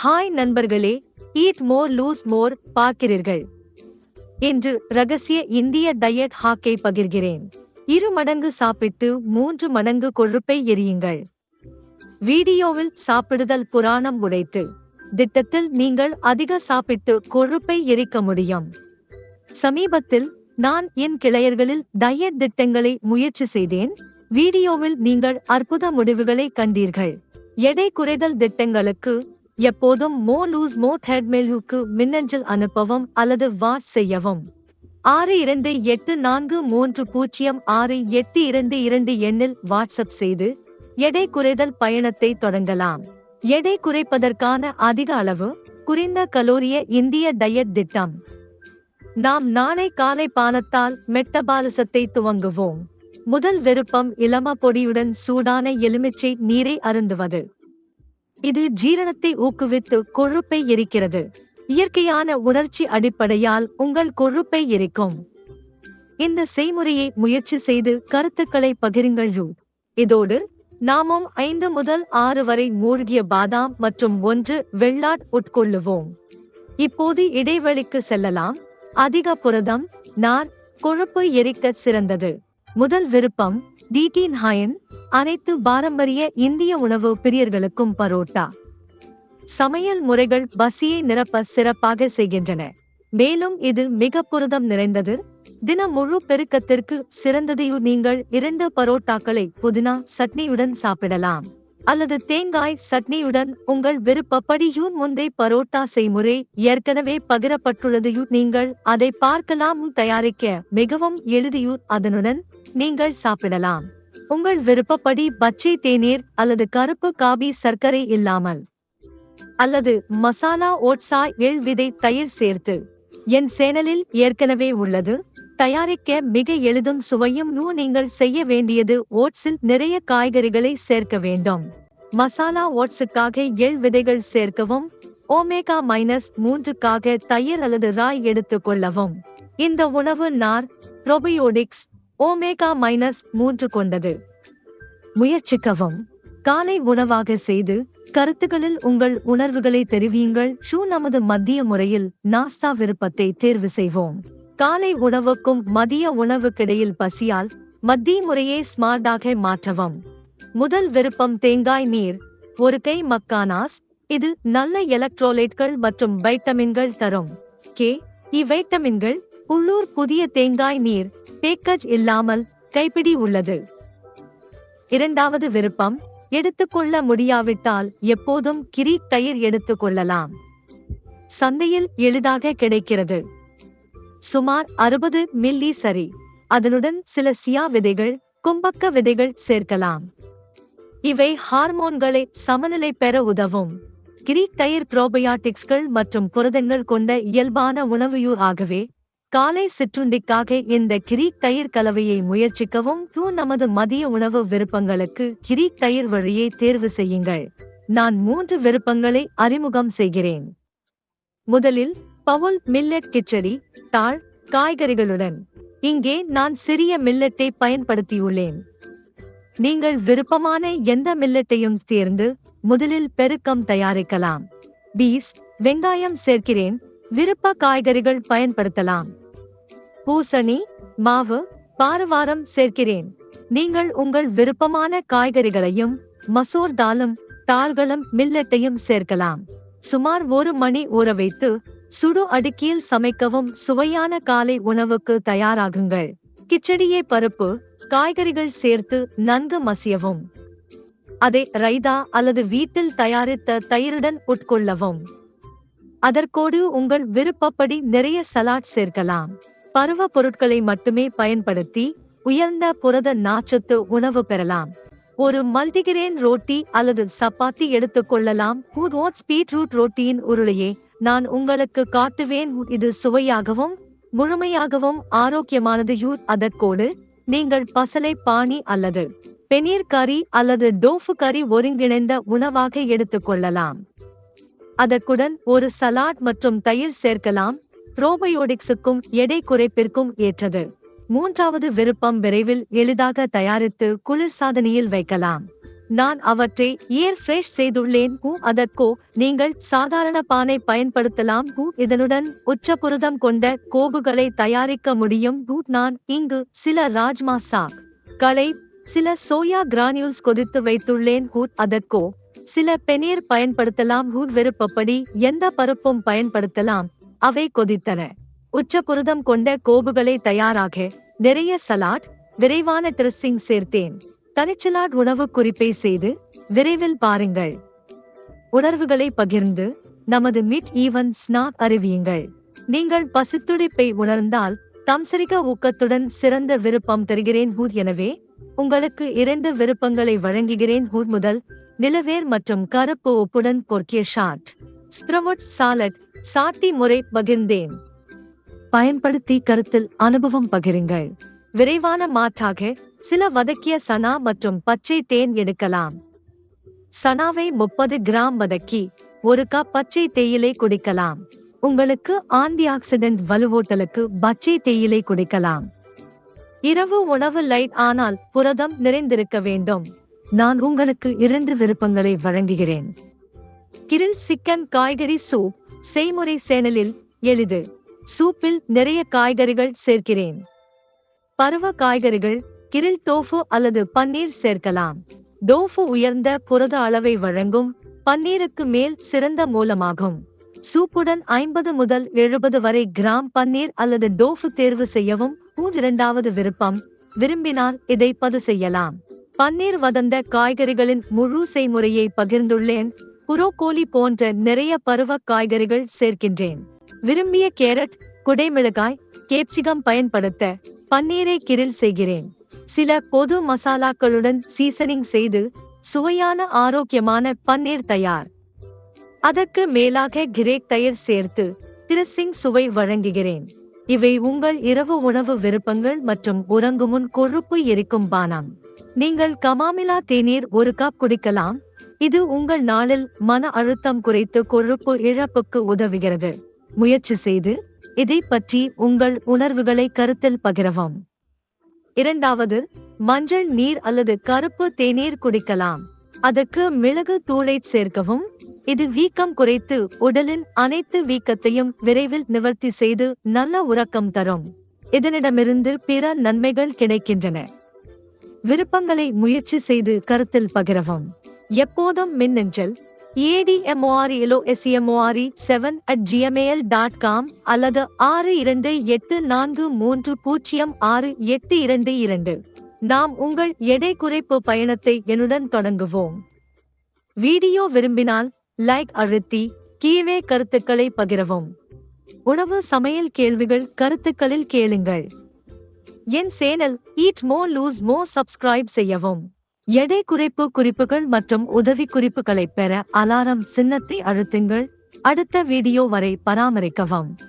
Hi நண்பர்களே, eat more lose மோர் பார்க்கிறீர்கள். இன்று ரகசிய இந்திய டயட் ஹாக்கை பகிர்கிறேன். 2 மடங்கு சாப்பிட்டு 3 மடங்கு கொழுப்பை எரியுங்கள். வீடியோவில் சாப்பிடுதல் புராணம் உடைத்து திட்டத்தில் நீங்கள் அதிக சாப்பிட்டு கொழுப்பை எரிக்க முடியும். சமீபத்தில் நான் என் கிளையர்களில் டயட் திட்டங்களை முயற்சி செய்தேன். வீடியோவில் நீங்கள் அற்புத முடிவுகளை கண்டீர்கள். எடை குறைதல் திட்டங்களுக்கு எப்போதும் மோ லூஸ் மோ ஹெட்மெயிலுக்கு மின்னஞ்சல் அனுப்பவும் அல்லது வாட்ஸ் செய்யவும். 6284306822 எண்ணில் வாட்ஸ்அப் செய்து எடை குறைதல் பயணத்தை தொடங்கலாம். எடை குறைப்பதற்கான அதிக அளவு குறைந்த கலோரிய இந்திய டயட் திட்டம். நாம் நாளை காலை பானத்தால் மெட்டபாலிசத்தை துவங்குவோம். முதல் விருப்பம் இளம பொடியுடன் சூடான எலுமிச்சை நீரை அருந்துவது. இது ஜீரணத்தை ஊக்குவித்து கொழுப்பை எரிக்கிறது. இயற்கையான உணர்ச்சி அடிப்படையால் உங்கள் கொழுப்பை எரிக்கும். இந்த செய்முறையை முயற்சி செய்து கருத்துக்களை பகிருங்கள். இதோடு நாமும் 5 முதல் 6 வரை மூழ்கிய பாதாம் மற்றும் 1 வெள்ளாட் உட்கொள்ளுவோம். இப்போது இடைவெளிக்கு செல்லலாம். அதிக புரதம், நார், கொழுப்பு எரிக்க சிறந்தது. முதல் விருப்பம் டீட்டீன் ஹயன். அனைத்து பாரம்பரிய இந்திய உணவு பிரியர்களுக்கும் பரோட்டா. சமையல் முறைகள் பசியை நிரப்ப சிறப்பாக செய்கின்றன. மேலும் இது மிக புரதம் நிறைந்தது. தின முழு பெருக்கத்திற்கு சிறந்தது. நீங்கள் 2 பரோட்டாக்களை புதினா சட்னியுடன் சாப்பிடலாம் அல்லது தேங்காய் சட்னியுடன் உங்கள் விருப்பப்படி. முந்தை பரோட்டா செய்முறை ஏற்கனவே பகிரப்பட்டுள்ளது. நீங்கள் அதை பார்க்கலாம். தயாரிக்க மிகவும் எளிது. அதனுடன் நீங்கள் சாப்பிடலாம். உங்கள் விருப்பப்படி பச்சை தேநீர் அல்லது கருப்பு காபி சர்க்கரை இல்லாமல் அல்லது மசாலா ஓட்ஸா எள் விதை தயிர் சேர்த்து. என் சேனலில் ஏற்கனவே உள்ளது. தயாரிக்க மிக எளிதும் சுவையும். நீங்கள் செய்ய வேண்டியது ஓட்ஸில் நிறைய காய்கறிகளை சேர்க்க வேண்டும். மசாலா ஓட்ஸுக்காக எள் விதைகள் சேர்க்கவும். omega-3க்காக தயிர் அல்லது ராய் எடுத்துக் கொள்ளவும். இந்த உணவு நார், ப்ரோபயோடிக்ஸ், omega-3 கொண்டது. முயற்சிக்கவும். காலை உணவாக செய்து கருத்துகளில் உங்கள் உணர்வுகளை தெரிவியுங்கள். நமது மதிய முறையில் நாஸ்தா விருப்பத்தை தேர்வு செய்வோம். காலை உணவுக்கும் மதிய உணவுக்கிடையில் பசியால் மதிய முறையை ஸ்மார்ட்டாக மாற்றவும். முதல் விருப்பம் தேங்காய் நீர். 1 கை மக்கானாஸ். இது நல்ல எலக்ட்ரோலைட்கள் மற்றும் வைட்டமின்கள் தரும். வைட்டமின்கள் உள்ளூர் புதிய தேங்காய் நீர் பேக்கேஜ் இல்லாமல் கைப்பிடி உள்ளது. இரண்டாவது விருப்பம் எடுத்துக்கொள்ள முடியாவிட்டால் எப்போதும் கிரீக் தயிர் எடுத்துக் கொள்ளலாம். சந்தையில் எளிதாக கிடைக்கிறது. சுமார் 60 மில்லி சரி. அதனுடன் சில சியா விதைகள், கும்பக்க விதைகள் சேர்க்கலாம். இவை ஹார்மோன்களை சமநிலை பெற உதவும். கிரீக் தயிர் புரோபயாட்டிக்ஸ்கள் மற்றும் புரதங்கள் கொண்ட இயல்பான உணவு. ஆகவே காலை சிற்றுண்டிக்காக இந்த கிரீக் தயிர் கலவையை முயற்சிக்கவும். நமது மதிய உணவு விருப்பங்களுக்கு கிரீக் தயிர் வழியை தேர்வு செய்யுங்கள். நான் 3 விருப்பங்களை அறிமுகம் செய்கிறேன். முதலில் பவுல் மில்லட் கிச்சடி, தாள், காய்கறிகளுடன். இங்கே நான் சிறிய மில்லட்டை பயன்படுத்தியுள்ளேன். நீங்கள் விருப்பமான எந்த மில்லட்டையும் தேர்ந்து முதலில் பெருக்கம் தயாரிக்கலாம். பீஸ், வெங்காயம் சேர்க்கிறேன். விருப்ப காய்கறிகள் பயன்படுத்தலாம். பூசணி, மாவு, பாரவாரம் சேர்க்கிறேன். நீங்கள் உங்கள் விருப்பமான காய்கறிகளையும் மசூர் தாலும் தாள்களும் மில்லட்டையும் சேர்க்கலாம். சுமார் 1 மணி ஊற வைத்து சுடு அடுக்கில் சமைக்கவும். சுவையான காலை உணவுக்கு தயாராகுங்கள். கிச்சடியை பருப்பு, காய்கறிகள் சேர்த்து நன்கு மசியவும். அதை ரைதா அல்லது வீட்டில் தயாரித்த தயிருடன் உட்கொள்ளவும். அதற்கோடு உங்கள் விருப்பப்படி நிறைய சலாட் சேர்க்கலாம். பருவ பொருட்களை மட்டுமே பயன்படுத்தி உயர்ந்த புரத நாச்சத்து உணவு பெறலாம். ஒரு மல்டிகிரெயின் ரோட்டி அல்லது சப்பாத்தி எடுத்துக்கொள்ளலாம். பீட்ரூட் ரோட்டியின் உருளையை நான் உங்களுக்கு காட்டுவேன். இது சுவையாகவும் முழுமையாகவும் ஆரோக்கியமானது. அதற்கோடு நீங்கள் பசலை பாணி அல்லது பெனீர் கறி அல்லது டோஃபு கறி ஒருங்கிணைந்த உணவாக எடுத்துக்கொள்ளலாம். அதற்குடன் ஒரு சலாட் மற்றும் தயிர் சேர்க்கலாம். புரோபயோடிக்ஸுக்கும் எடை குறைப்பிற்கும் ஏற்றது. மூன்றாவது விருப்பம் விரைவில் எளிதாக தயாரித்து குளிர்சாதனியில் வைக்கலாம். நான் அவற்றை ஏர் ஃப்ரெஷ் செய்துள்ளேன். அதற்கோ நீங்கள் சாதாரண பானை பயன்படுத்தலாம். இதனுடன் உச்சபுரதம் கொண்ட கோபுகளை தயாரிக்க முடியும். நான் இங்கு சில ராஜ்மா சாக் களை சில சோயா கிரானியூல்ஸ் கொதித்து வைத்துள்ளேன். அதற்கோ சில பெனீர் பயன்படுத்தலாம். விருப்பப்படி எந்த பருப்பும் பயன்படுத்தலாம். அவை கொதித்தன. உச்சபுரதம் கொண்ட கோபுகளை தயாராக நிறைய சலாட் விரைவான ட்ரெஸ்ஸிங் சேர்த்தேன். தனிச்சலாட் உணவு குறிப்பை செய்து விரைவில் பாருங்கள். உணர்வுகளை பகிர்ந்து நமது மிட் ஈவன் ஸ்நாக் அறிவியுங்கள். நீங்கள் பசித்துடிப்பை உணர்ந்தால் தம்சரிக ஊக்கத்துடன் சிறந்த விருப்பம் தருகிறேன். எனவே உங்களுக்கு 2 விருப்பங்களை வழங்குகிறேன். முதல் நிலவேர் மற்றும் கருப்பு உப்புடன் பொர்க்கிய ஷாட் ஸ்ப்ரவுட்ஸ் சாலட் சாட்டி முறை பகிர்ந்தேன். பயன்படுத்தி கருத்தில் அனுபவம் பகிருங்கள். விரைவான மாற்றாக சில வதக்கிய சனா மற்றும் பச்சை தேன் எடுக்கலாம். சனாவை 30 கிராம் வதக்கி 1 கப் பச்சை தேயிலை குடிக்கலாம். உங்களுக்கு ஆன்டி ஆக்சிடென்ட் வலுவூட்டலுக்கு பச்சை தேயிலை குடிக்கலாம். இரவு உணவு லைட் ஆனால் புரதம் நிறைந்திருக்க வேண்டும். நான் உங்களுக்கு 2 விருப்பங்களை வழங்குகிறேன். கிரில் சிக்கன் காய்கறி சூப் செய்முறை சேனலில் எளிது. சூப்பில் நிறைய காய்கறிகள் சேர்க்கிறேன். பருவ காய்கறிகள் கிரில் டோஃபு அல்லது பன்னீர் சேர்க்கலாம். டோஃபு உயர்ந்த புரத அளவை வழங்கும். பன்னீருக்கு மேல் சிறந்த மூலமாகும். சூப்புடன் 50 முதல் 70 வரை கிராம் பன்னீர் அல்லது டோஃபு தேர்வு செய்யவும். 2வது விருப்பம் விரும்பினால் இதை பது செய்யலாம். பன்னீர் வதந்த காய்கறிகளின் முழு செய்முறையை பகிர்ந்துள்ளேன். புரோக்கோலி போன்ற நிறைய பருவ காய்கறிகள் சேர்க்கின்றேன். விரும்பிய கேரட் குடைமிளகாய் கேப்சிகம் பயன்படுத்த பன்னீரை கிரில் செய்கிறேன். சில பொது மசாலாக்களுடன் சீசனிங் செய்து சுவையான ஆரோக்கியமான பன்னீர் தயார். அதற்கு மேலாக கிரேக் தயிர் சேர்த்து ட்ரெஸ்ஸிங் சுவை வழங்குகிறேன். இவை உங்கள் இரவு உணவு விருப்பங்கள் மற்றும் உறங்குமுன் கொழுப்பு எரிக்கும் பானம். நீங்கள் கமாமிலா தேநீர் 1 கப் குடிக்கலாம். இது உங்கள் நாளில் மன அழுத்தம் குறைத்து கொழுப்பு இழப்புக்கு உதவுகிறது. முயற்சி செய்து இதை பற்றி உங்கள் உணர்வுகளை கருத்தில் பகிரவும். 2வது மஞ்சள் நீர் அல்லது கருப்பு தேநீர் குடிக்கலாம். அதற்கு மிளகு தூளை சேர்க்கவும். இது வீக்கம் குறைத்து உடலின் அனைத்து வீக்கத்தையும் விரைவில் நிவர்த்தி செய்து நல்ல உறக்கம் தரும். இதனிடமிருந்து பிற நன்மைகள் கிடைக்கின்றன. விருப்பங்களை முயற்சி செய்து கருத்தில் பகிரவும். எப்போதும் மின்னஞ்சல் admorelosmore7@gmail.com அல்லது 6284306822. நாம் உங்கள் எடை குறைப்பு பயணத்தை என்னுடன் தொடங்குவோம். வீடியோ விரும்பினால் லைக் அழுத்தி கீழே கருத்துக்களை பகிரவும். உணவு சமையல் கேள்விகள் கருத்துக்களில் கேளுங்கள். என் channel eat more lose more subscribe செய்யவும். எடை குறைப்பு குறிப்புகள் மற்றும் உதவி குறிப்புகளை பெற அலாரம் சின்னத்தை அழுத்துங்கள். அடுத்த வீடியோ வரை பராமரிக்கவும்.